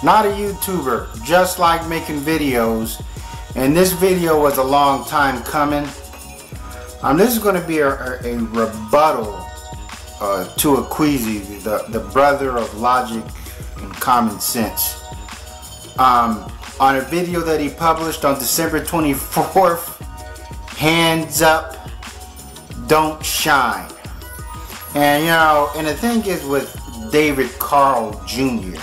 not a YouTuber, just like making videos. And this video was a long time coming. This is going to be a rebuttal to Acqueezy, the brother of logic and common sense. On a video that he published on December 24th, hands up, don't shine. And you know, and the thing is with David Corrall Jr.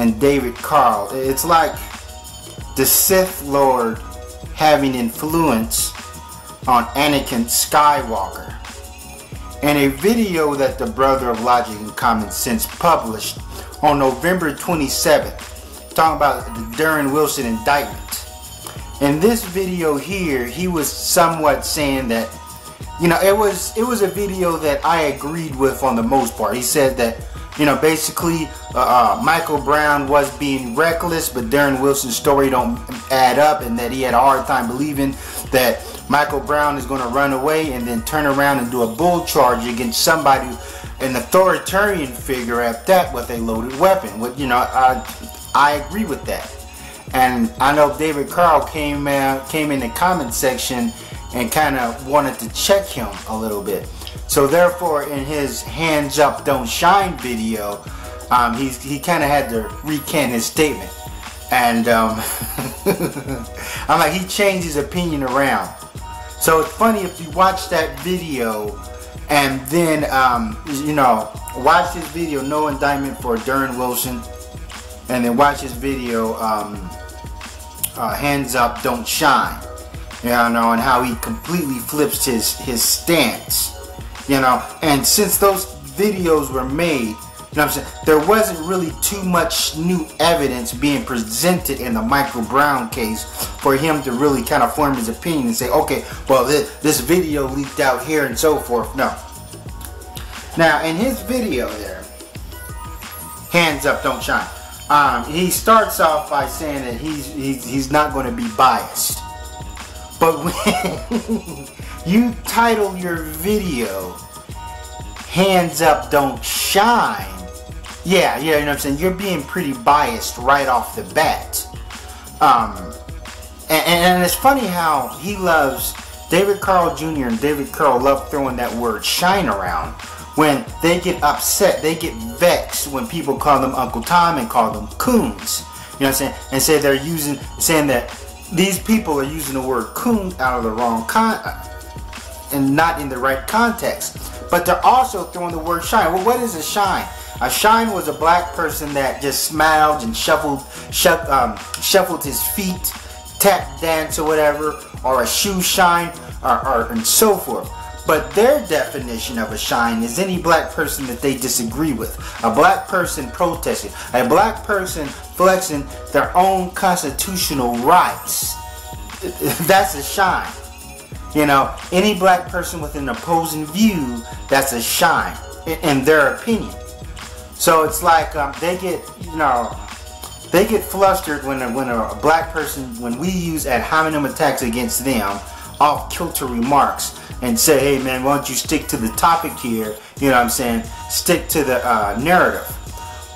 and David Corrall, it's like the Sith Lord having influence on Anakin Skywalker. In a video that the brother of logic and common sense published on November 27th, talking about the Darren Wilson indictment. In this video here, he was somewhat saying that, you know, it was a video that I agreed with on the most part. He said that, you know, basically Michael Brown was being reckless, but Darren Wilson's story don't add up, and that he had a hard time believing that Michael Brown is going to run away and then turn around and do a bull charge against somebody, an authoritarian figure at that, with a loaded weapon. With, you know, I agree with that. And I know David Corrall came in the comment section and kind of wanted to check him a little bit. So therefore, in his hands up don't shine video, he kind of had to recant his statement. And I'm like, he changed his opinion around. So it's funny if you watch that video and then you know, watch this video, no indictment for Darren Wilson, and then watch his video, hands up don't shine, you know, and how he completely flips his stance, you know. And since those videos were made, you know what I'm saying, there wasn't really too much new evidence being presented in the Michael Brown case for him to really kind of form his opinion and say, okay, well, this video leaked out here and so forth. No. Now, in his video there, hands up don't shine, he starts off by saying that he's not going to be biased. But when you title your video hands up don't shine, yeah, you know what I'm saying, you're being pretty biased right off the bat. And it's funny how he loves, David Corrall Jr. and David Corrall love throwing that word shine around. When they get upset, they get vexed when people call them Uncle Tom and call them coons. You know what I'm saying? And say they're saying that these people are using the word coon out of the wrong and not in the right context. But they're also throwing the word shine. Well, what is a shine? A shine was a black person that just smiled and shuffled his feet, tap dance or whatever, or a shoe shine, or and so forth. But their definition of a shine is any black person that they disagree with. A black person protesting. A black person flexing their own constitutional rights. That's a shine. You know, any black person with an opposing view, that's a shine, in their opinion. So it's like they get flustered when a black person, when we use ad hominem attacks against them, off-kilter remarks, and say, hey man, why don't you stick to the topic here, you know what I'm saying, stick to the narrative.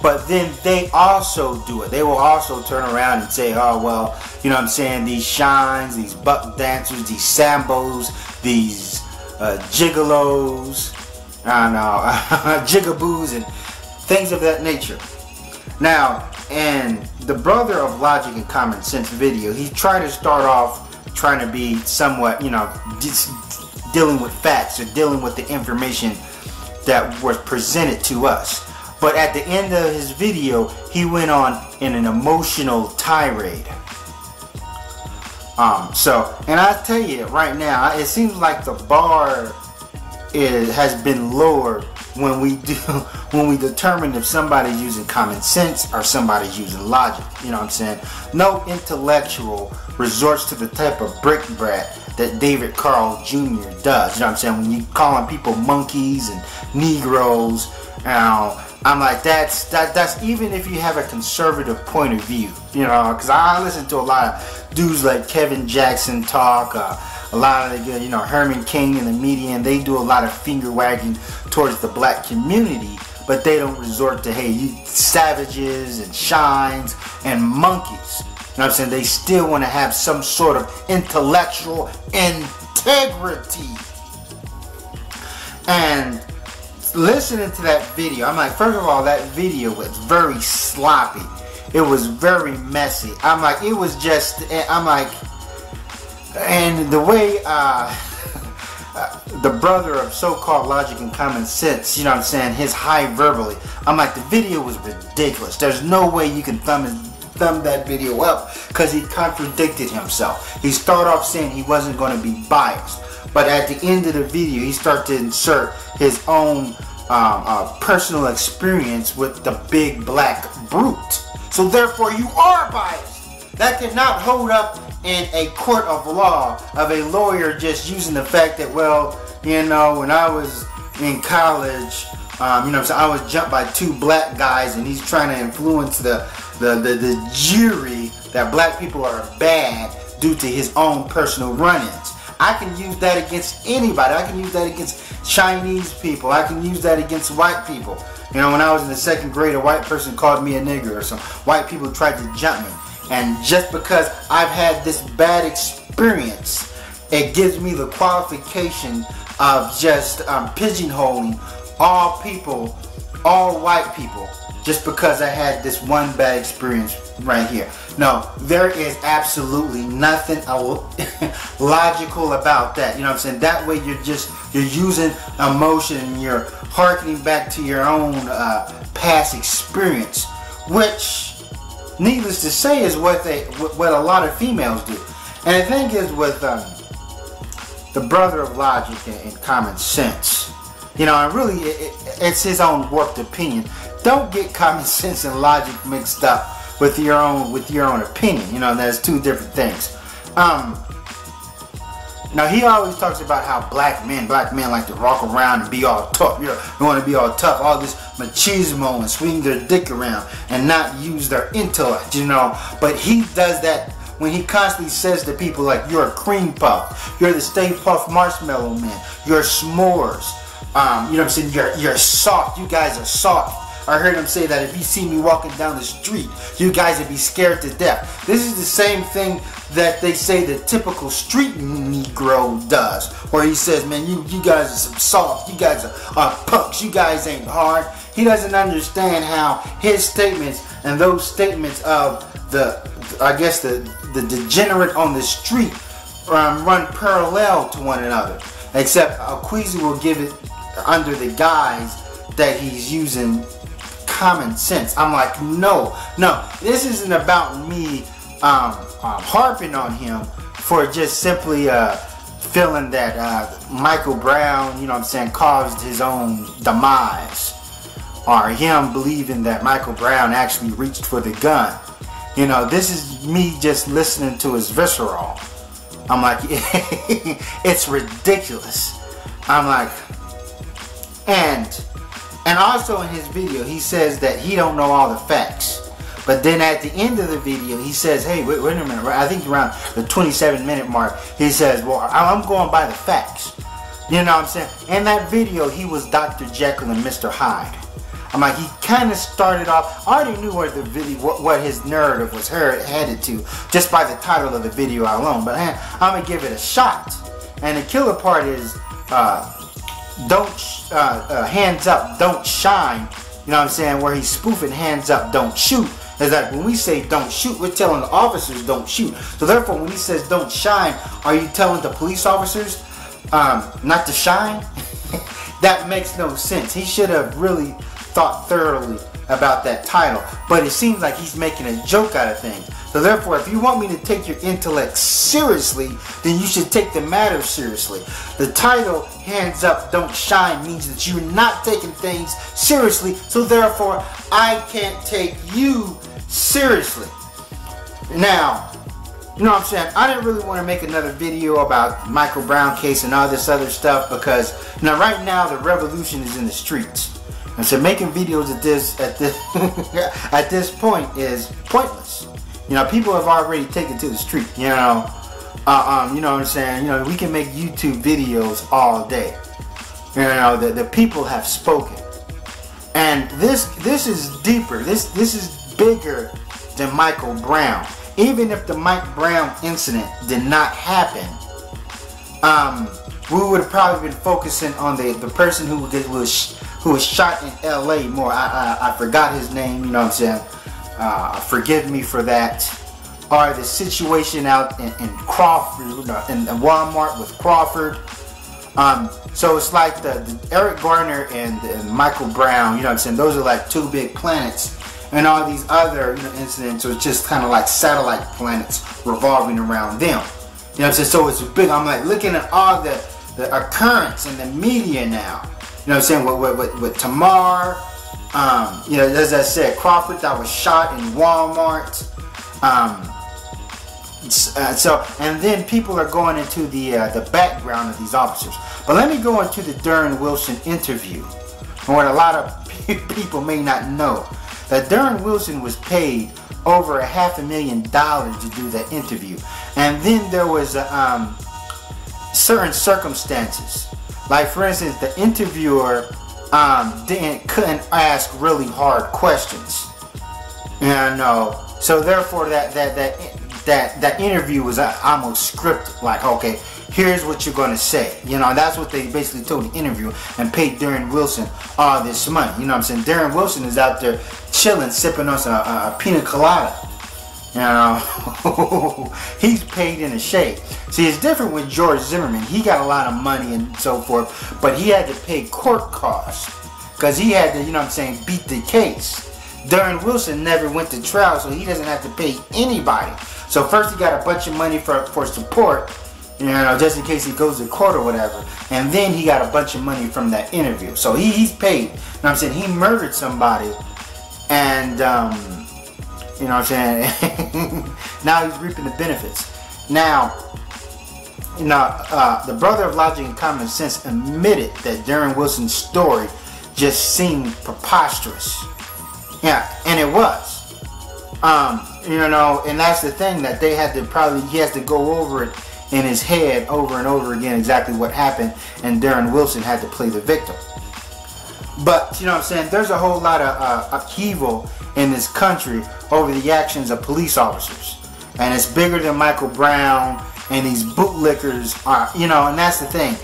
But then they also do it. They will also turn around and say, oh well, you know what I'm saying, these shines, these buck dancers, these sambos, these gigolos, I don't know, jigaboos and things of that nature. Now, in the brother of logic and common sense video, he tried to start off trying to be somewhat, you know, dealing with facts or dealing with the information that was presented to us. But at the end of his video, he went on in an emotional tirade. And I tell you right now, it seems like the bar has been lowered when we determine if somebody's using common sense or somebody's using logic. You know what I'm saying? No intellectual resorts to the type of brick brat that David Corrall Jr. does. You know what I'm saying? When you calling people monkeys and Negroes, you know, I'm like, that's even if you have a conservative point of view, you know, because I listen to a lot of dudes like Kevin Jackson talk, a lot of the, you know, Herman King and the media, and they do a lot of finger wagging towards the black community. but they don't resort to, hey, you savages and shines and monkeys. You know what I'm saying? They still want to have some sort of intellectual integrity. And listening to that video, I'm like, first of all, that video was very sloppy. It was very messy. I'm like, it was just, I'm like, and the way the brother of so-called logic and common sense, you know what I'm saying, his high verbally, I'm like, the video was ridiculous. There's no way you can thumb that video up, because he contradicted himself. He started off saying he wasn't going to be biased, but at the end of the video he started to insert his own personal experience with the big black brute. So therefore you are biased. That cannot hold up in a court of law of a lawyer just using the fact that, well, you know, when I was in college, you know, so I was jumped by 2 black guys, and he's trying to influence the jury that black people are bad due to his own personal run-ins. I can use that against anybody. I can use that against Chinese people. I can use that against white people. You know, when I was in the 2nd grade, a white person called me a nigger, or some white people tried to jump me. And just because I've had this bad experience, it gives me the qualification of just pigeonholing all people, all white people, just because I had this one bad experience right here. No, there is absolutely nothing logical about that. You know what I'm saying? That way you're using emotion, and you're harkening back to your own past experience, which, needless to say, is what a lot of females do. And the thing is, with the brother of logic and common sense, you know, and really it's his own warped opinion. Don't get common sense and logic mixed up with your own opinion. You know, there's 2 different things. Now he always talks about how black men like to walk around and be all tough. You want to be all tough, all this machismo, and swing their dick around and not use their intellect, you know. But he does that when he constantly says to people like, you're a cream puff, you're the Stay Puft Marshmallow Man, you're s'mores, you know what I'm saying, you're soft, you guys are soft. I heard him say that if you see me walking down the street, you guys would be scared to death. This is the same thing that they say the typical street Negro does, where he says, man, you guys are some soft, you guys are punks, you guys ain't hard. He doesn't understand how his statements and those statements of I guess the degenerate on the street run parallel to one another, except Queasy will give it under the guise that he's using common sense. I'm like, no, this isn't about me harping on him for just simply feeling that Michael Brown, you know what I'm saying, caused his own demise, or him believing that Michael Brown actually reached for the gun. You know, this is me just listening to his visceral. I'm like, it's ridiculous. I'm like, and also in his video, he says that he don't know all the facts. But then at the end of the video, he says, hey, wait a minute. I think around the 27-minute mark, he says, well, I'm going by the facts. You know what I'm saying? In that video, he was Dr. Jekyll and Mr. Hyde. I'm like, he kind of started off, I already knew where the video, what his narrative was headed to, just by the title of the video alone. But I'm going to give it a shot. And the killer part is, hands up, don't shine. You know what I'm saying? Where he's spoofing hands up, don't shoot. It's like when we say don't shoot, we're telling the officers don't shoot. So therefore, when he says don't shine, are you telling the police officers not to shine? That makes no sense. He should have really thought thoroughly about that title. But it seems like he's making a joke out of things. So therefore, if you want me to take your intellect seriously, then you should take the matter seriously. The title, Hands Up, Don't Shine, means that you're not taking things seriously. So therefore, I can't take you seriously. Now, you know what I'm saying? I didn't really want to make another video about Michael Brown case and all this other stuff, because now right now the revolution is in the streets. And so making videos at this point is pointless. You know, people have already taken to the street. You know, you know what I'm saying? You know, we can make YouTube videos all day. You know, the people have spoken. And this is deeper. This is bigger than Michael Brown. Even if the Mike Brown incident did not happen, we would have probably been focusing on the person who was shot in L.A. more. I forgot his name. You know what I'm saying? Forgive me for that. Or the situation out in Crawford, in Walmart with Crawford. So it's like the Eric Garner and Michael Brown, you know what I'm saying? Those are like two big planets. And all these other incidents are just kind of like satellite planets revolving around them. You know what I'm saying? So it's big. I'm like looking at all the occurrence in the media now. You know what I'm saying? With Tamar, you know, as I said, Crawford that was shot in Walmart. And then people are going into the background of these officers. But let me go into the Darren Wilson interview. And what a lot of people may not know, that Darren Wilson was paid over $500,000 to do that interview. And then there was certain circumstances. Like for instance, the interviewer couldn't ask really hard questions. You know, so therefore that interview was almost scripted. Like, okay, here's what you're gonna say. You know, that's what they basically told the interview and paid Darren Wilson all this money. You know what I'm saying? Darren Wilson is out there chilling, sipping on some pina colada. You know, he's paid in a shade. See, it's different with George Zimmerman. He got a lot of money and so forth, but he had to pay court costs because he had to, you know what I'm saying, beat the case. Darren Wilson never went to trial, so he doesn't have to pay anybody. So first he got a bunch of money for support, you know, just in case he goes to court or whatever. And then he got a bunch of money from that interview. So he's paid. You know what I'm saying? He murdered somebody and, you know what I'm saying? Now he's reaping the benefits. Now, you know, the brother of logic and common sense admitted that Darren Wilson's story just seemed preposterous. Yeah, and it was. You know, and that's the thing, that they had to he has to go over it in his head over and over again exactly what happened, and Darren Wilson had to play the victim. But, you know what I'm saying, there's a whole lot of upheaval in this country over the actions of police officers. And it's bigger than Michael Brown and these bootlickers are, you know, and that's the thing.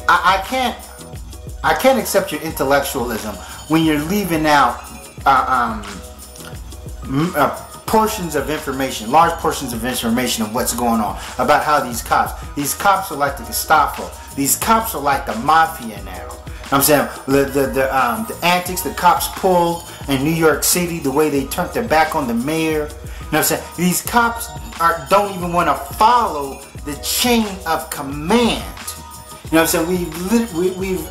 I can't accept your intellectualism when you're leaving out portions of information, large portions of information of what's going on, about how these cops are like the Gestapo. These cops are like the mafia now. I'm saying the antics the cops pulled in New York City, the way they turned their back on the mayor. You know what I'm saying? These cops don't even want to follow the chain of command. You know what I'm saying? We've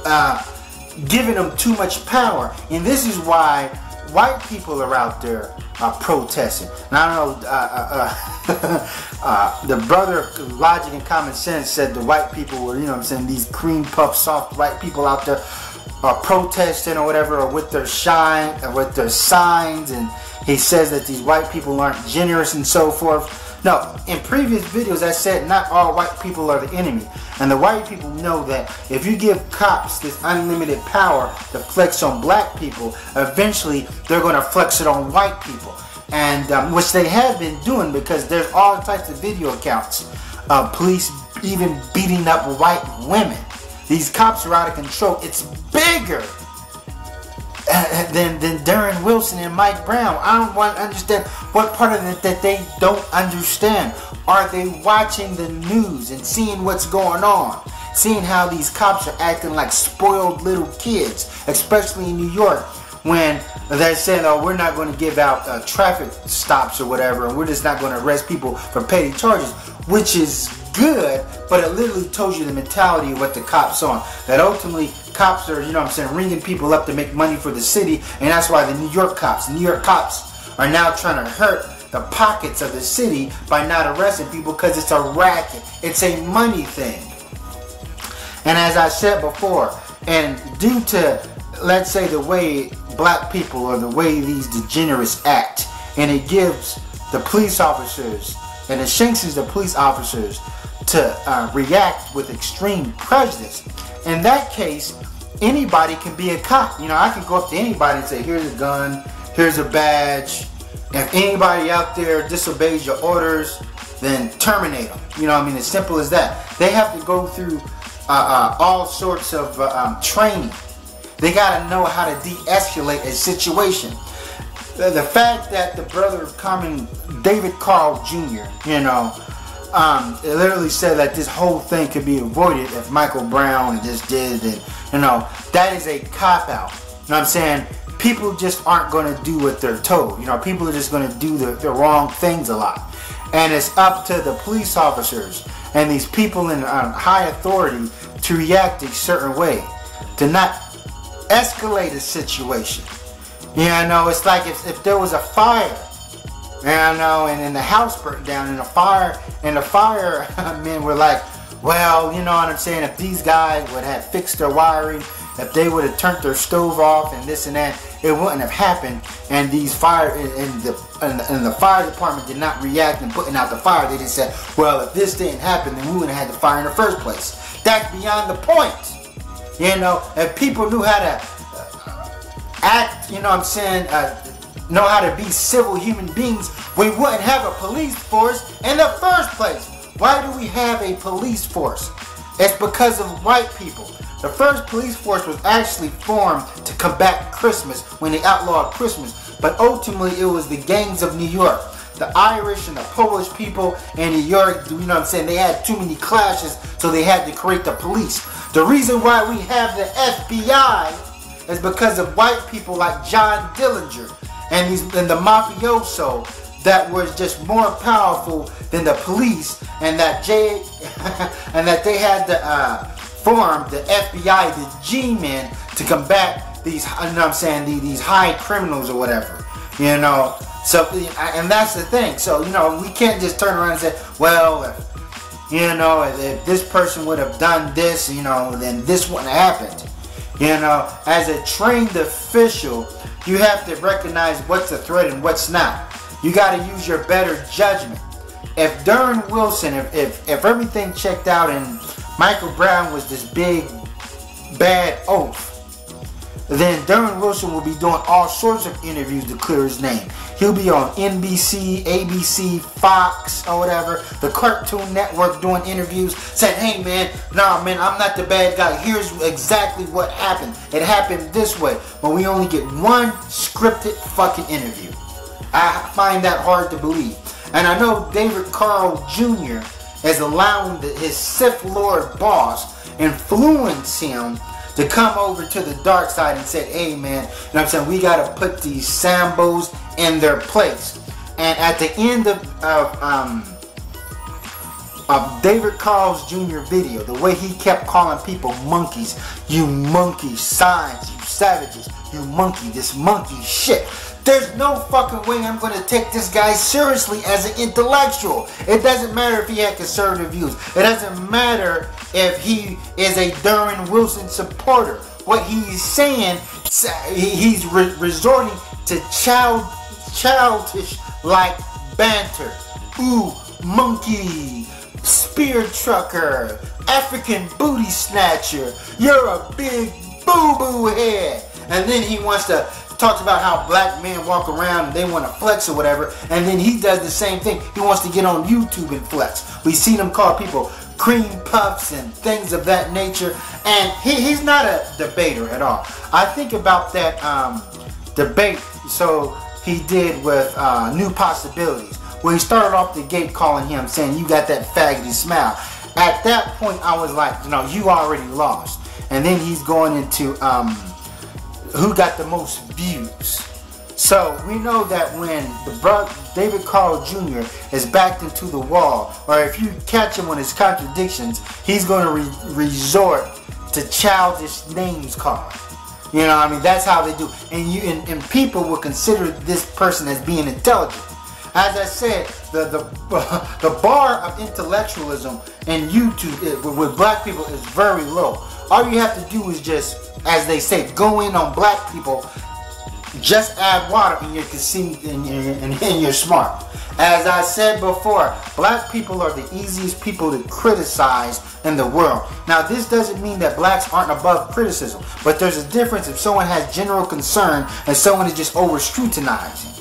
given them too much power, and this is why white people are out there protesting. And I don't know, the brother of logic and common sense said the white people were, you know what I'm saying, these cream puff soft white people out there are protesting or whatever, or with their shine, or with their signs, and he says that these white people aren't generous and so forth. No, in previous videos I said not all white people are the enemy. And the white people know that if you give cops this unlimited power to flex on black people, eventually they're going to flex it on white people. And which they have been doing, because there's all types of video accounts of police even beating up white women. These cops are out of control. It's bigger than Darren Wilson and Mike Brown. I don't want to understand what part of it that they don't understand. Are they watching the news and seeing what's going on? Seeing how these cops are acting like spoiled little kids, especially in New York, when they're saying, oh, we're not going to give out traffic stops or whatever, and we're just not going to arrest people for petty charges, which is good, but it literally tells you the mentality of what the cops are. That ultimately cops are, you know what I'm saying, ringing people up to make money for the city, and that's why the New York cops are now trying to hurt the pockets of the city by not arresting people, because it's a racket. It's a money thing. And as I said before, and due to, let's say, the way black people or the way these degenerates act, and it gives the police officers, and it shanks the police officers to react with extreme prejudice. In that case, anybody can be a cop. You know, I can go up to anybody and say, here's a gun, here's a badge. If anybody out there disobeys your orders, then terminate them. You know what I mean? As simple as that. They have to go through all sorts of training. They got to know how to de-escalate a situation. The fact that the brother of Common, David Corrall Jr., you know, it literally said that this whole thing could be avoided if Michael Brown just did it. You know, that is a cop-out. You know what I'm saying? People just aren't going to do what they're told. You know, people are just going to do the wrong things a lot. And it's up to the police officers and these people in high authority to react a certain way, to not escalate a situation. You know, it's like if there was a fire, you know, and then the house burnt down, and the firemen were like, well, you know what I'm saying, if these guys would have fixed their wiring, if they would have turned their stove off and this and that, it wouldn't have happened. And these the fire department did not react in putting out the fire. They just said, well, if this didn't happen, then we wouldn't have had the fire in the first place. That's beyond the point. You know, if people knew how to act, you know what I'm saying, know how to be civil human beings, we wouldn't have a police force in the first place. Why do we have a police force? It's because of white people. The first police force was actually formed to combat Christmas when they outlawed Christmas, but ultimately it was the gangs of New York. The Irish and the Polish people in New York, you know what I'm saying, they had too many clashes, so they had to create the police. The reason why we have the FBI is because of white people like John Dillinger and the mafioso that was just more powerful than the police, and that they had to form the FBI, the G-men, to combat these, you know what I'm saying, these high criminals or whatever, you know. So, and that's the thing. So, you know, we can't just turn around and say, well, you know, if this person would have done this, you know, then this wouldn't have happened. You know, as a trained official, you have to recognize what's a threat and what's not. You got to use your better judgment. If Darren Wilson, if everything checked out and Michael Brown was this big, bad oaf, then Darren Wilson will be doing all sorts of interviews to clear his name. He'll be on NBC, ABC, Fox, or whatever, the Cartoon Network, doing interviews, saying, hey man, nah man, I'm not the bad guy. Here's exactly what happened. It happened this way. But we only get one scripted fucking interview. I find that hard to believe. And I know David Corrall Jr. is allowing his Sith Lord boss influence him to come over to the dark side and say, hey man, you know what I'm saying, we gotta put these Sambos in their place. And at the end of David Corrall Jr. video, the way he kept calling people monkeys, you monkey signs, you savages, you monkey, this monkey shit. There's no fucking way I'm going to take this guy seriously as an intellectual. It doesn't matter if he had conservative views. It doesn't matter if he is a Darren Wilson supporter. What he's saying, he's resorting to childish like banter. Ooh, monkey, spear trucker, African booty snatcher, you're a big boo-boo head. And then he wants to talks about how black men walk around and they want to flex or whatever, and then he does the same thing. He wants to get on YouTube and flex. We seen him call people cream puffs and things of that nature, and he's not a debater at all. I think about that debate so he did with New Possibilities, where he started off the gate calling him, saying, you got that faggoty smile. At that point I was like, you know, you already lost. And then he's going into who got the most views. So we know that when the brother David Corrall Jr. is backed into the wall, or if you catch him on his contradictions, he's going to resort to childish names calling. You know what I mean? That's how they do. And people will consider this person as being intelligent. As I said, the bar of intellectualism in YouTube with black people is very low. All you have to do is just, as they say, go in on black people, Just add water and you're smart. As I said before, black people are the easiest people to criticize in the world. Now, this doesn't mean that blacks aren't above criticism, but there's a difference if someone has general concern and someone is just over scrutinizing.